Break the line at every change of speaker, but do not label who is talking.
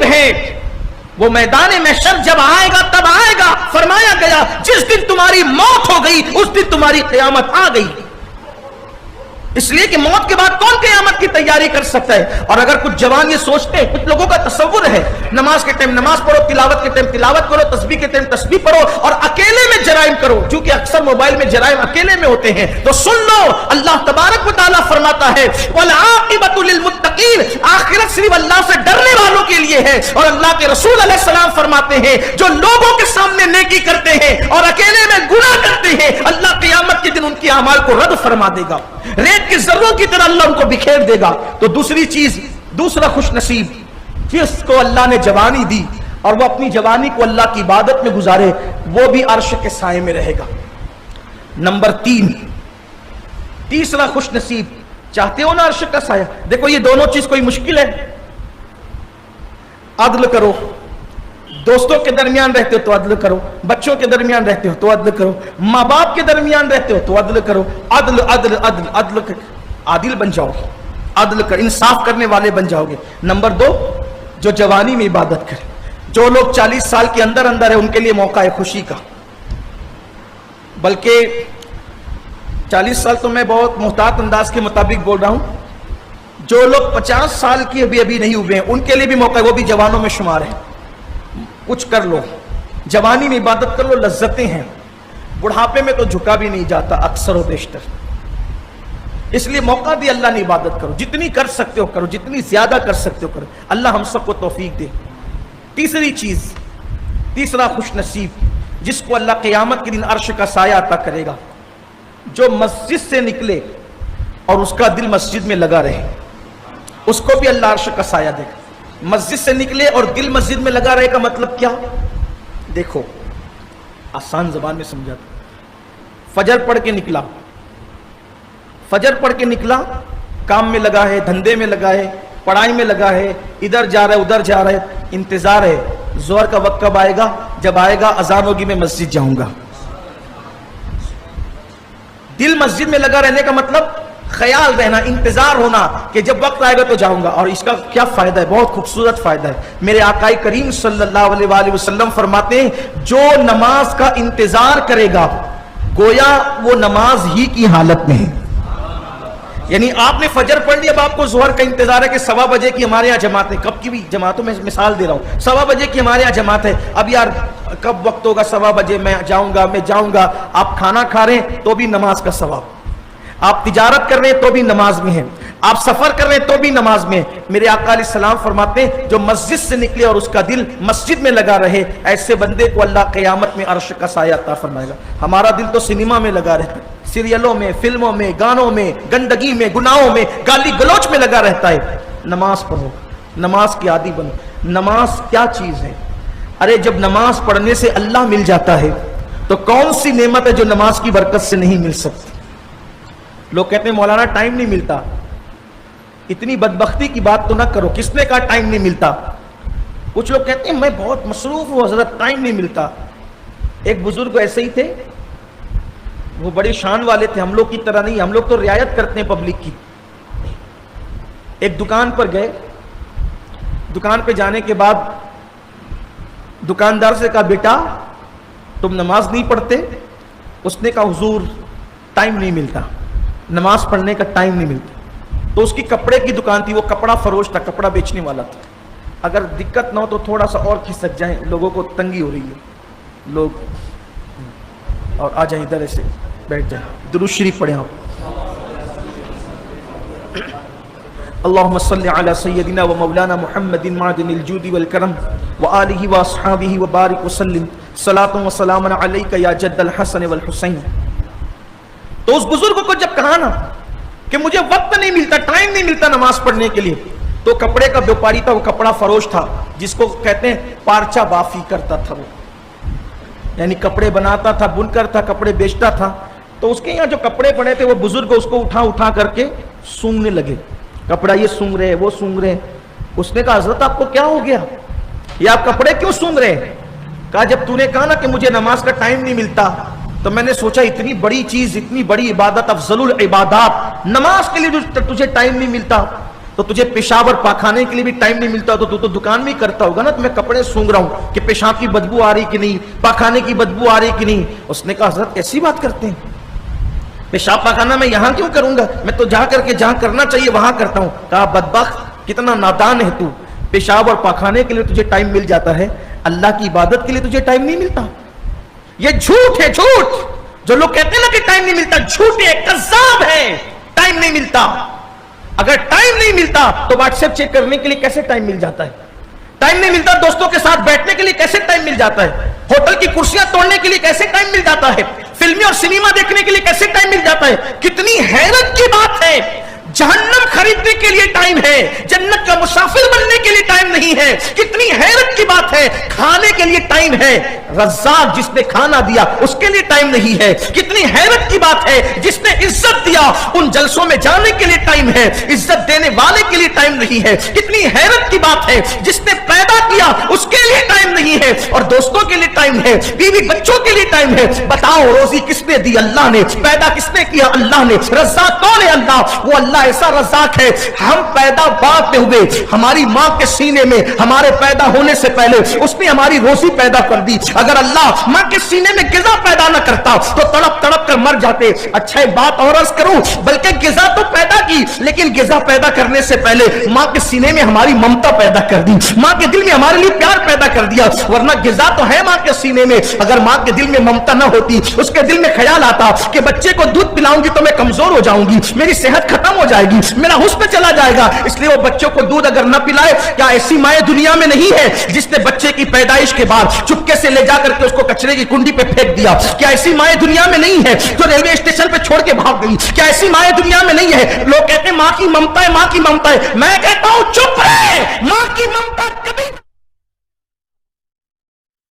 قریب ہے. وہ میدان محشر جب آئے گا تب آئے گا. فرمایا گیا جس دن تمہاری موت ہو گئی اس دن تمہاری قیامت آ گئی. اس لیے کہ موت کے بعد کون قیامت کی تیاری کر سکتا ہے؟ اور اگر کچھ جوان یہ سوچتے ہیں، کچھ لوگوں کا تصور ہے نماز کے ٹائم نماز پڑھو، تلاوت کے ٹائم تلاوت کرو، تسبیح کے ٹائم تسبیح پڑھو اور اکیلے میں جرائم کرو، چونکہ اکثر موبائل میں جرائم اکیلے میں ہوتے ہیں. تو سن لو، اللہ تبارک و تعالیٰ فرماتا ہے وَالْعَاقِبَةُ لِلْمُتَّقِينَ، آخرت صرف اللہ سے ڈرنے والوں کے لیے ہے. اور اللہ کے رسول علیہ السلام فرماتے ہیں جو لوگوں کے سامنے نیکی کرتے ہیں اور اکیلے میں گناہ کرتے ہیں، اللہ قیامت کے دن ان کے اعمال کو رد فرما دے گا، ریت کے ذروں کی طرح اللہ ان کو بکھیر دے گا. تو دوسری چیز، دوسرا خوش نصیب جس کو اللہ نے جوانی دی اور وہ اپنی جوانی کو اللہ کی عبادت میں گزارے، وہ بھی عرش کے سائے میں رہے گا. نمبر 3، تیسرا خوش نصیب، چاہتے ہو نا عرش کا سایہ؟ دیکھو یہ دونوں چیز کوئی مشکل ہے؟ عدل کرو، دوستوں کے درمیان رہتے ہو تو عدل کرو، بچوں کے درمیان رہتے ہو تو عدل کرو، ماں باپ کے درمیان رہتے ہو تو عدل کرو. عدل عدل عدل عدل عادل بن جاؤ گے، عدل کر انصاف کرنے والے بن جاؤ گے. نمبر 2، جو جوانی میں عبادت کرے. جو لوگ 40 سال کے اندر اندر ہے ان کے لیے موقع ہے خوشی کا، بلکہ 40 سال تو میں بہت محتاط انداز کے مطابق بول رہا ہوں. جو لوگ 50 سال کی ابھی نہیں ہوئے ہیں ان کے لیے بھی موقع ہے، وہ بھی جوانوں میں شمار ہے. کچھ کر لو، جوانی میں عبادت کر لو، لذتیں ہیں. بڑھاپے میں تو جھکا بھی نہیں جاتا اکثر و بیشتر، اس لیے موقع بھی اللہ نے عبادت کرو، جتنی کر سکتے ہو کرو، جتنی زیادہ کر سکتے ہو کرو. اللہ ہم سب کو توفیق دے. تیسری چیز، تیسرا خوش نصیب جس کو اللہ قیامت کے دن عرش کا سایہ عطا کرے گا، جو مسجد سے نکلے اور اس کا دل مسجد میں لگا رہے، اس کو بھی اللہ عرش کا سایہ دے گا. مسجد سے نکلے اور دل مسجد میں لگا رہے کا مطلب کیا؟ دیکھو آسان زبان میں سمجھاتا. فجر پڑھ کے نکلا، فجر پڑھ کے نکلا، کام میں لگا ہے، دھندے میں لگا ہے، پڑھائی میں لگا ہے، ادھر جا رہا ہے ادھر جا رہا ہے، انتظار ہے ظہر کا وقت کب آئے گا؟ جب آئے گا اذان ہوگی میں مسجد جاؤں گا. دل مسجد میں لگا رہنے کا مطلب خیال رہنا، انتظار ہونا کہ جب وقت آئے گا تو جاؤں گا. اور اس کا کیا فائدہ ہے؟ بہت خوبصورت فائدہ ہے. میرے آقا کریم صلی اللہ علیہ وآلہ وسلم فرماتے ہیں جو نماز کا انتظار کرے گا گویا وہ نماز ہی کی حالت میں ہے. یعنی آپ نے فجر پڑھ لی، اب آپ کو ظہر کا انتظار ہے کہ 1:15 بجے کی ہمارے یہاں جماعت ہے. کب کی بھی جماعتوں میں مثال دے رہا ہوں، 1:15 بجے کی ہمارے یہاں جماعت ہے. اب یار کب وقت ہوگا؟ 1:15 بجے میں جاؤں گا. آپ کھانا کھا رہے ہیں تو بھی نماز کا ثواب، آپ تجارت کر رہے ہیں تو بھی نماز میں ہیں، آپ سفر کر رہے ہیں تو بھی نماز میں. میرے آقا علیہ السلام فرماتے ہیں جو مسجد سے نکلے اور اس کا دل مسجد میں لگا رہے، ایسے بندے کو اللہ قیامت میں عرش کا سایہ عطا فرمائے گا. ہمارا دل تو سینما میں لگا رہتا ہے، سیریلوں میں، فلموں میں، گانوں میں، گندگی میں، گناہوں میں، گالی گلوچ میں لگا رہتا ہے. نماز پڑھو، نماز کی عادی بنو. نماز کیا چیز ہے؟ ارے جب نماز پڑھنے سے اللہ مل جاتا ہے تو کون سی نعمت ہے جو نماز کی برکت سے نہیں مل سکتی؟ لوگ کہتے ہیں مولانا ٹائم نہیں ملتا. اتنی بدبختی کی بات تو نہ کرو، کس نے کہا ٹائم نہیں ملتا؟ کچھ لوگ کہتے ہیں میں بہت مصروف ہوں حضرت ٹائم نہیں ملتا. ایک بزرگ ایسے ہی تھے، وہ بڑے شان والے تھے، ہم لوگ کی طرح نہیں، ہم لوگ تو رعایت کرتے ہیں پبلک کی. ایک دکان پر گئے، دکان پہ جانے کے بعد دکاندار سے کہا بیٹا تم نماز نہیں پڑھتے؟ اس نے کہا حضور ٹائم نہیں ملتا، نماز پڑھنے کا ٹائم نہیں ملتا. تو اس کی کپڑے کی دکان تھی، وہ کپڑا فروش تھا، کپڑا بیچنے والا تھا. اگر دقت نہ ہو تو تھوڑا سا اور کھسک جائیں، لوگوں کو تنگی ہو رہی ہے. لوگ اور آ جائیں ادھر، ایسے بیٹھ جائیں، درود شریف پڑھیں آپ. اللہم صلی علی سیدنا و مولانا محمد معدن الجود والکرم وآلہ واصحابہ وبارک وسلم صلاۃ و سلام علیک یا جد الحسن والحسین. تو اس بزرگ کو جب کہا نا کہ مجھے وقت نہیں ملتا، ٹائم نہیں ملتا نماز پڑھنے کے لیے، تو کپڑے کا بیوپاری تھا، وہ کپڑا فروش تھا، جس کو کہتے ہیں پارچہ بافی کرتا تھا. وہ یعنی کپڑے بناتا تھا، بنکر تھا، کپڑے بیچتا تھا. تو اس کے یہاں جو کپڑے پڑے تھے وہ بزرگ اس کو اٹھا کر کے سونگنے لگے. کپڑا یہ سونگ رہے، وہ سونگ رہے. اس نے کہا حضرت آپ کو کیا ہو گیا، یہ آپ کپڑے کیوں سونگ رہے؟ کہا جب تو نے کہا نا کہ مجھے نماز کا ٹائم نہیں ملتا تو میں نے سوچا اتنی بڑی چیز، اتنی بڑی عبادت، افضل العبادات، نماز کے لیے تجھے ٹائم نہیں ملتا. تو تجھے پیشاب اور پاخانے کے لیے بھی ٹائم نہیں ملتا تو تو دکان میں کرتا ہوگا نا, تو میں کپڑے سونگ رہا ہوں کہ پیشاب کی بدبو آ رہی کہ نہیں, پاخانے کی بدبو آ رہی کہ نہیں. اس نے کہا حضرت ایسی بات کرتے ہیں, پیشاب پاخانہ میں یہاں کیوں کروں گا, میں تو جا کر کے جہاں کرنا چاہیے وہاں کرتا ہوں. کہا بدبخت کتنا نادان ہے تو, پیشاب اور پاخانے کے لیے تجھے ٹائم مل جاتا ہے, اللہ کی عبادت کے لیے تجھے ٹائم نہیں ملتا. یہ جھوٹ ہے, جھوٹ. جو لوگ کہتے ہیں نا کہ ٹائم نہیں ملتا, جھوٹ ہے, کذاب ہے. ٹائم نہیں ملتا. اگر ٹائم نہیں ملتا تو واٹس ایپ چیک کرنے کے لیے کیسے ٹائم مل جاتا ہے؟ ٹائم نہیں ملتا دوستوں کے ساتھ بیٹھنے کے لیے کیسے ٹائم مل جاتا ہے؟ ہوٹل کی کرسیاں توڑنے کے لیے کیسے ٹائم مل جاتا ہے؟ فلمیں اور سنیما دیکھنے کے لیے کیسے ٹائم مل جاتا ہے؟ کتنی حیرت کی بات ہے. جہنم خریدنے کے لیے ٹائم ہے, جنت کا مسافر بننے کے لیے ٹائم نہیں ہے. کتنی حیرت کی بات ہے. کھانے کے لیے ٹائم ہے, رزاق جس نے کھانا دیا اس کے لیے ٹائم نہیں ہے. کتنی حیرت کی بات ہے. جس نے عزت دیا ان جلسوں میں جانے کے لیے ٹائم ہے, عزت دینے والے کے لیے ٹائم نہیں ہے. کتنی حیرت کی بات ہے. جس نے پیدا کیا اس کے لیے ٹائم نہیں ہے, اور دوستوں کے لیے ٹائم ہے, بیوی بچوں کے لیے ٹائم ہے. بتاؤ روزی کس نے دی؟ اللہ نے. پیدا کس نے کیا؟ اللہ نے. رزاق کون ہے؟ اللہ. وہ اللہ ایسا رزاق ہے. ہم پیدا بعد میں ہوئے, ہماری ماں کے سینے میں ہمارے پیدا ہونے سے پہلے اس نے ہماری روزی پیدا کر دی. اگر اللہ ماں کے سینے میں غذا پیدا نہ کرتا تو تڑپ تڑپ کر مر جاتے. اچھا ایک بات اور عرض کروں, بلکہ غذا تو پیدا کی, لیکن غذا پیدا کرنے سے پہلے ماں کے سینے میں ہماری ممتا پیدا کر دی, ماں کے دل میں ہمارے لیے پیار پیدا کر دیا. ورنہ غذا تو ہے ماں کے سینے میں, اگر ماں کے دل میں ممتا نہ ہوتی, اس کے دل میں خیال آتا کہ بچے کو دودھ پلاؤں گی تو میں کمزور ہو جاؤں گی, میری صحت ختم ہو جائے گی, میرا حسن چلا جائے گا, اس لیے وہ بچوں کو دودھ اگر نہ پلائے. کیا ایسی مائیں دنیا میں نہیں ہے جس نے بچے کی پیدائش کے بعد چپکے سے لے جا کر کے اس کو کچرے کی کنڈی پہ پھینک دیا؟ کیا ایسی مائیں دنیا میں نہیں ہے جو ریلوے اسٹیشن پہ چھوڑ کے بھاگ گئی؟ کیا ایسی مائیں دنیا میں نہیں ہے؟ لوگ کہتے ہیں ماں کی ممتا ہے, ماں کی ممتا ہے. میں کہتا ہوں چپ رہے, ماں کی ممتا کبھی